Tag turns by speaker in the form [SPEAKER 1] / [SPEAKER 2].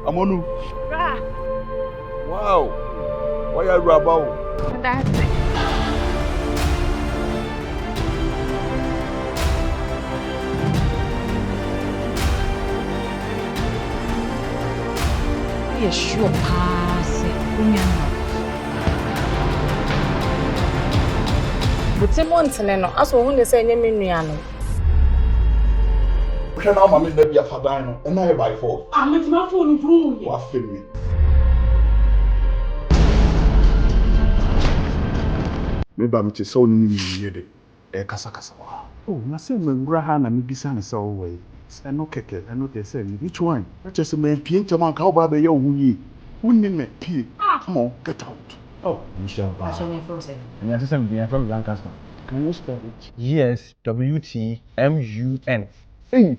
[SPEAKER 1] Amonu. Wow. Why are you about?
[SPEAKER 2] That's it.
[SPEAKER 3] You're sure pass it.
[SPEAKER 4] But months no, as we want say nyame nuano.
[SPEAKER 1] Hwe na mama na bia fadan no, na e by force.
[SPEAKER 2] I'm my phone room.
[SPEAKER 1] Wa femi. Me ba mte so ni yede. E kasa wa.
[SPEAKER 5] Oh, na say mengura ha na me bisa na say wo we. Eno keke, eno te say which one?
[SPEAKER 1] Let's say me pie ntama ka oba be ye ohu yi. Wunni me pie. Come on, get out.
[SPEAKER 5] Oh, Michelle Ba.
[SPEAKER 3] That's what you're saying.
[SPEAKER 5] And your system be from Lancaster.
[SPEAKER 1] Can you spell it?
[SPEAKER 5] Yes, WTMUN.
[SPEAKER 1] Hey.